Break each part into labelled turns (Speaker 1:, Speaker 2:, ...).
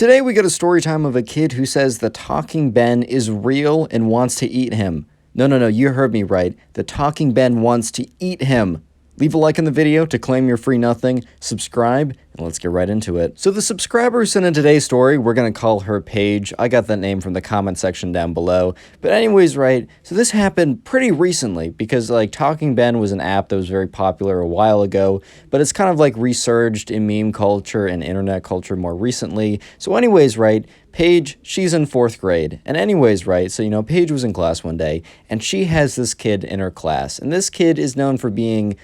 Speaker 1: Today we got a story time of a kid who says the talking Ben is real and wants to eat him. No, you heard me right. The talking Ben wants to eat him. Leave a like on the video to claim your free nothing, subscribe, and let's get right into it. So the subscriber who sent in today's story, we're going to call her Paige. I got that name from the comment section down below. But anyways, right, so this happened pretty recently because like Talking Ben was an app that was very popular a while ago, but it's kind of like resurged in meme culture and internet culture more recently. So anyways, right, Paige, she's in 4th grade. And anyways, right, so, Paige was in class one day, and she has this kid in her class. And this kid is known for being,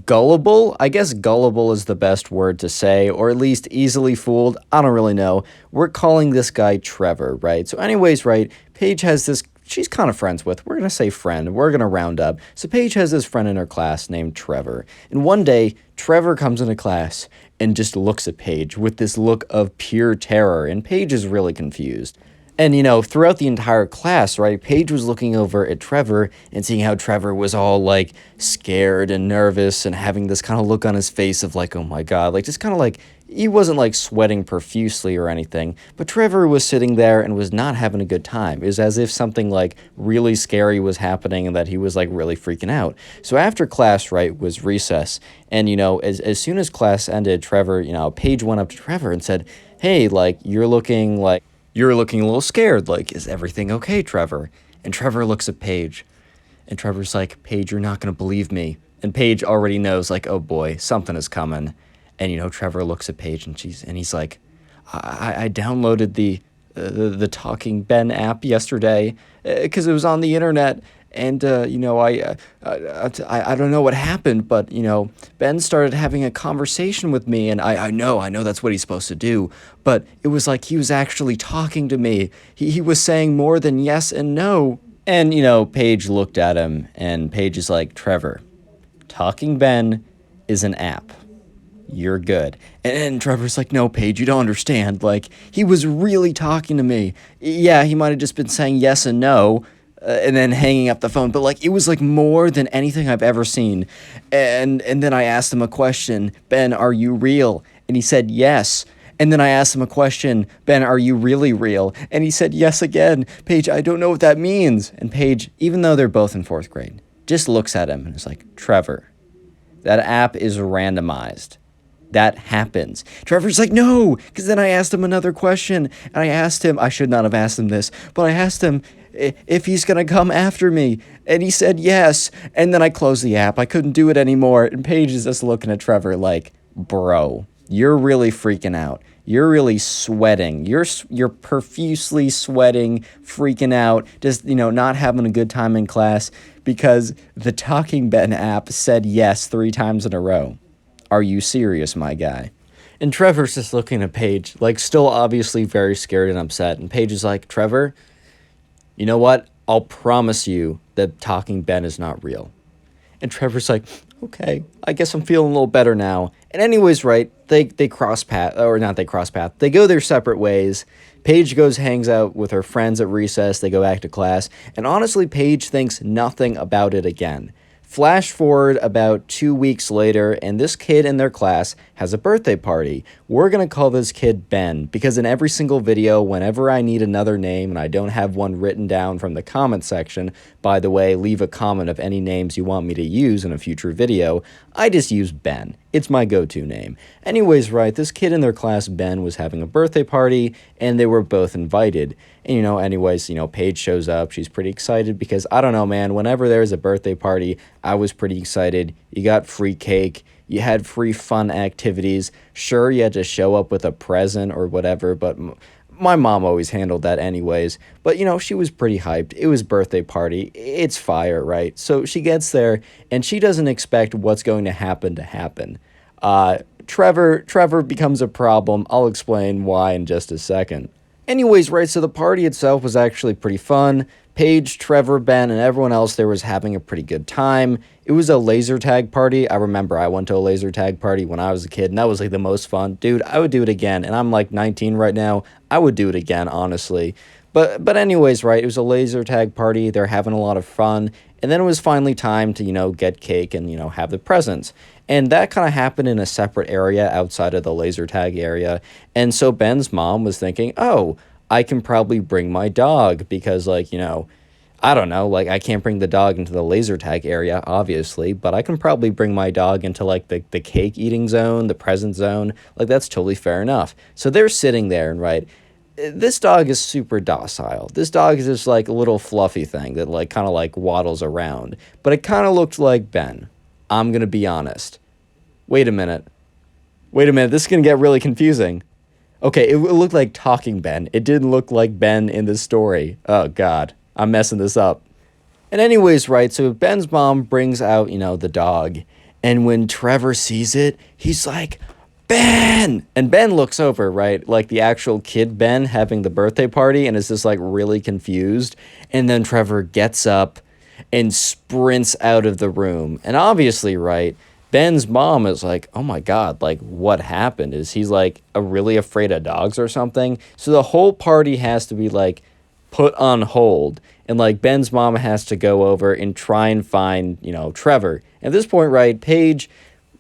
Speaker 1: gullible. I guess gullible is the best word to say, or at least easily fooled. I don't really know. We're calling this guy Trevor, right? So anyways, right, Paige has this, she's kind of friends with, we're going to say friend, we're going to round up. So Paige has this friend in her class named Trevor. And one day, Trevor comes into class and just looks at Paige with this look of pure terror, and Paige is really confused. And, throughout the entire class, right, Paige was looking over at Trevor and seeing how Trevor was all, like, scared and nervous and having this kind of look on his face of, like, oh my god, like, just kind of like, he wasn't, like, sweating profusely or anything, but Trevor was sitting there and was not having a good time. It was as if something, like, really scary was happening and that he was, like, really freaking out. So after class, right, was recess, and, as soon as class ended, Trevor, Paige went up to Trevor and said, hey, like, you're looking a little scared, like, is everything okay, Trevor? And Trevor looks at Paige, and Trevor's like, Paige, you're not gonna believe me. And Paige already knows, like, oh boy, something is coming. And, Trevor looks at Paige, and he's like, I downloaded the Talking Ben app yesterday, because it was on the internet, and, I don't know what happened, but, Ben started having a conversation with me, and I know that's what he's supposed to do, but it was like he was actually talking to me. He was saying more than yes and no. And, Paige looked at him, and Paige is like, Trevor, Talking Ben is an app. You're good. And Trevor's like, no, Paige, you don't understand. Like, he was really talking to me. Yeah, he might have just been saying yes and no, and then hanging up the phone, but like it was like more than anything I've ever seen. And then I asked him a question, Ben, are you real? And he said yes. And then I asked him a question, Ben, are you really real? And he said yes again. Paige, I don't know what that means. And Paige, even though they're both in 4th grade, just looks at him and is like, Trevor, that app is randomized. That happens. Trevor's like, no, because then I asked him another question, and I asked him, I should not have asked him this, but I asked him if he's going to come after me, and he said yes, and then I closed the app. I couldn't do it anymore, and Paige is just looking at Trevor like, bro, you're really freaking out. You're really sweating. You're profusely sweating, freaking out, just, not having a good time in class because the Talking Ben app said yes 3 times in a row. Are you serious, my guy? And Trevor's just looking at Paige, like, still obviously very scared and upset. And Paige is like, Trevor, you know what? I'll promise you that Talking Ben is not real. And Trevor's like, okay, I guess I'm feeling a little better now. And anyways, right, they cross path, or not they cross path, they go their separate ways. Paige hangs out with her friends at recess, they go back to class, and honestly, Paige thinks nothing about it again. Flash forward about 2 weeks later, and this kid in their class has a birthday party. We're going to call this kid Ben, because in every single video, whenever I need another name and I don't have one written down from the comment section, by the way, leave a comment of any names you want me to use in a future video, I just use Ben. It's my go-to name. Anyways, right, this kid in their class, Ben, was having a birthday party, and they were both invited. And, anyways, Paige shows up. She's pretty excited because, I don't know, man, whenever there's a birthday party, I was pretty excited. You got free cake. You had free fun activities. Sure, you had to show up with a present or whatever, but my mom always handled that anyways. But, she was pretty hyped. It was birthday party. It's fire, right? So she gets there, and she doesn't expect what's going to happen. Trevor becomes a problem. I'll explain why in just a second. Anyways, right, so the party itself was actually pretty fun. Paige, Trevor, Ben, and everyone else there was having a pretty good time. It was a laser tag party. I remember I went to a laser tag party when I was a kid, and that was like the most fun. Dude, I would do it again, and I'm like 19 right now. I would do it again, honestly. But anyways, right, it was a laser tag party. They're having a lot of fun, And then it was finally time to, get cake and, have the presents. And that kind of happened in a separate area outside of the laser tag area. And so Ben's mom was thinking, oh, I can probably bring my dog because, like, I don't know, like, I can't bring the dog into the laser tag area, obviously, but I can probably bring my dog into, like, the cake eating zone, the present zone. Like, that's totally fair enough. So they're sitting there, and, right, this dog is super docile. This dog is just, like, a little fluffy thing that, like, kind of, like, waddles around. But it kind of looked like Ben. I'm going to be honest. Wait a minute. This is going to get really confusing. Okay, it looked like talking Ben. It didn't look like Ben in the story. Oh, God. I'm messing this up. And anyways, right, so Ben's mom brings out, the dog. And when Trevor sees it, he's like, Ben! And Ben looks over, right, like the actual kid Ben having the birthday party and is just like really confused. And then Trevor gets up and sprints out of the room. And obviously, right, Ben's mom is like, oh my God, like what happened? Is he's like really afraid of dogs or something? So the whole party has to be like put on hold, and like Ben's mom has to go over and try and find, Trevor. At this point, right, Paige,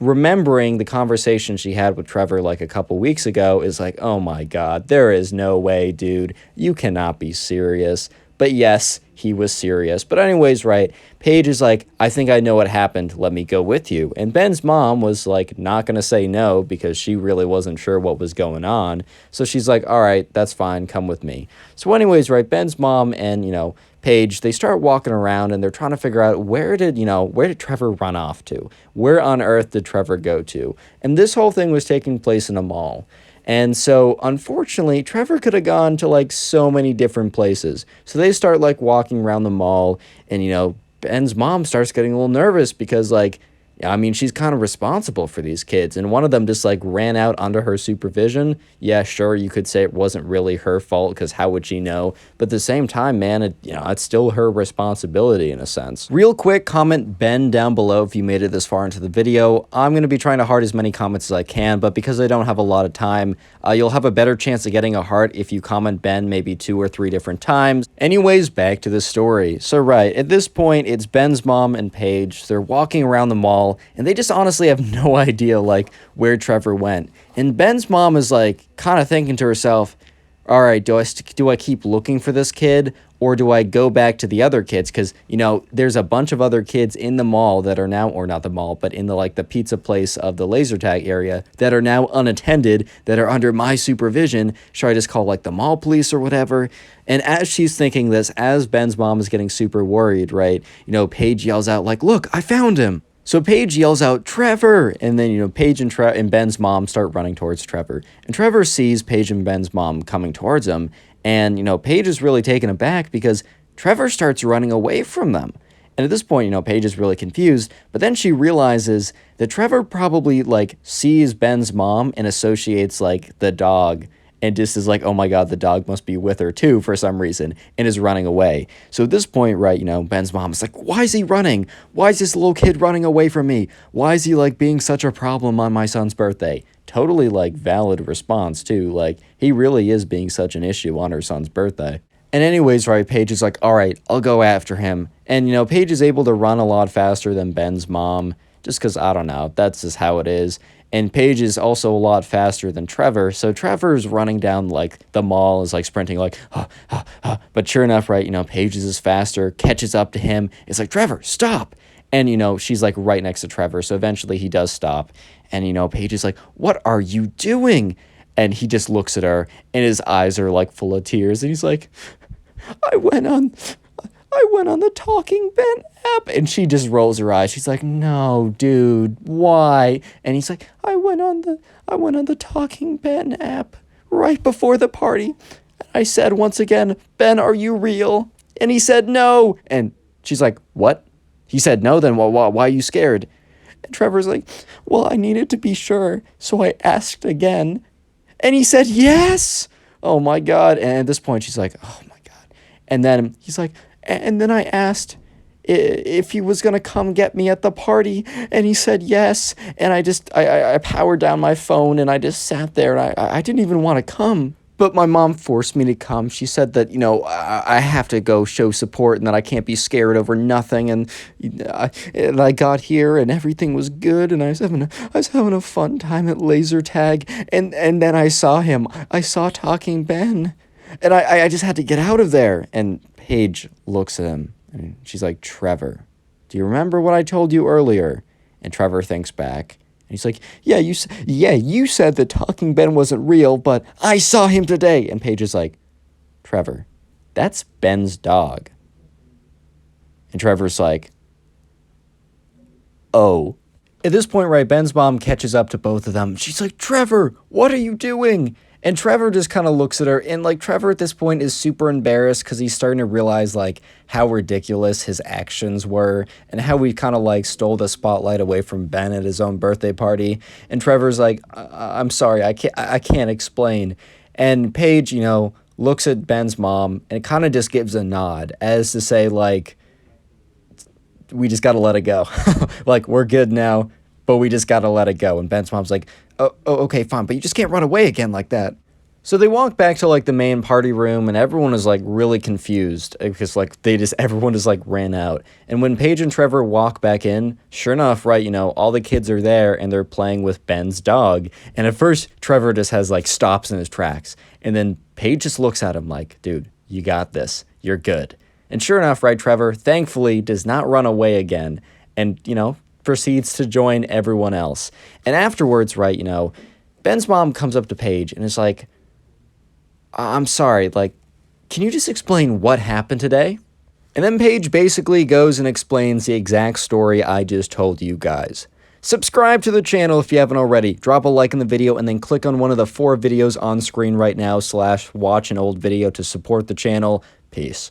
Speaker 1: remembering the conversation she had with Trevor like a couple weeks ago, is like, oh my God, there is no way, dude, you cannot be serious. But yes, he was serious. But anyways, right, Paige is like, I think I know what happened. Let me go with you. And Ben's mom was like not going to say no because she really wasn't sure what was going on. So she's like, all right, that's fine. Come with me. So anyways, right, Ben's mom and, Paige, they start walking around and they're trying to figure out where did Trevor run off to? Where on earth did Trevor go to? And this whole thing was taking place in a mall. And so, unfortunately, Trevor could have gone to, like, so many different places. So they start, like, walking around the mall, and, Ben's mom starts getting a little nervous because, like, I mean, she's kind of responsible for these kids, and one of them just, like, ran out under her supervision. Yeah, sure, you could say it wasn't really her fault, because how would she know? But at the same time, man, it's still her responsibility in a sense. Real quick, comment Ben down below if you made it this far into the video. I'm going to be trying to heart as many comments as I can, but because I don't have a lot of time, you'll have a better chance of getting a heart if you comment Ben maybe 2 or 3 different times. Anyways, back to the story. So, right, at this point, it's Ben's mom and Paige. They're walking around the mall, and they just honestly have no idea, like, where Trevor went. And Ben's mom is, like, kind of thinking to herself, all right, do I keep looking for this kid, or do I go back to the other kids? Because, there's a bunch of other kids in the mall that are now, or not the mall, but in the pizza place of the laser tag area that are now unattended, that are under my supervision. Should I just call, the mall police or whatever? And as she's thinking this, as Ben's mom is getting super worried, right, Paige yells out, like, look, I found him. So Paige yells out, Trevor! And then, Paige and Ben's mom start running towards Trevor. And Trevor sees Paige and Ben's mom coming towards him. And, Paige is really taken aback because Trevor starts running away from them. And at this point, Paige is really confused. But then she realizes that Trevor probably, sees Ben's mom and associates, the dog. And just is like, oh my God, the dog must be with her too for some reason, and is running away. So at this point, right, Ben's mom is like, why is he running? Why is this little kid running away from me? Why is he being such a problem on my son's birthday? Totally valid response too. He really is being such an issue on her son's birthday. And anyways, right, Paige is like, all right, I'll go after him. And, Paige is able to run a lot faster than Ben's mom, just because, I don't know, that's just how it is. And Paige is also a lot faster than Trevor, so Trevor's running down, the mall, is, sprinting, But sure enough, right, Paige is faster, catches up to him, it's like, Trevor, stop! And, she's, right next to Trevor, so eventually he does stop. And, Paige is like, what are you doing? And he just looks at her, and his eyes are, full of tears, and he's like, I went on the Talking Ben app. And she just rolls her eyes. She's like, no, dude, why? And he's like, I went on the Talking Ben app right before the party. And I said once again, Ben, are you real? And he said no. And she's like, what? He said no, then why are you scared? And Trevor's like, well, I needed to be sure, so I asked again. And he said yes. Oh my God. And at this point, she's like, oh my God. And then he's like, and then I asked if he was going to come get me at the party, and he said yes, and I powered down my phone, and I just sat there, and I didn't even want to come. but my mom forced me to come. She said that, I have to go show support and that I can't be scared over nothing. And I got here and everything was good. And I was having a fun time at laser tag. And then I saw him. I saw Talking Ben. And I just had to get out of there. And Paige looks at him and she's like, Trevor, do you remember what I told you earlier? And Trevor thinks back. And he's like, yeah, you said that Talking Ben wasn't real, but I saw him today. And Paige is like, Trevor, that's Ben's dog. And Trevor's like, oh. At this point, right, Ben's mom catches up to both of them. She's like, Trevor, what are you doing? And Trevor just kind of looks at her, and like Trevor at this point is super embarrassed because he's starting to realize like how ridiculous his actions were and how we kind of like stole the spotlight away from Ben at his own birthday party. And Trevor's like, I'm sorry, I can't explain. And Paige, looks at Ben's mom and kind of just gives a nod as to say like, we just got to let it go. Like, we're good now, but we just got to let it go. And Ben's mom's like, oh, okay, fine, but you just can't run away again like that. So they walk back to like the main party room and everyone is like really confused because like everyone just like ran out. And when Paige and Trevor walk back in, sure enough, right, all the kids are there and they're playing with Ben's dog. And at first Trevor just has like stops in his tracks. And then Paige just looks at him like, dude, you got this. You're good. And sure enough, right, Trevor thankfully does not run away again and, proceeds to join everyone else. And afterwards, right, Ben's mom comes up to Paige and is like, I'm sorry, like, can you just explain what happened today? And then Paige basically goes and explains the exact story I just told you guys. Subscribe to the channel if you haven't already. Drop a like in the video and then click on one of the 4 videos on screen right now / watch an old video to support the channel. Peace.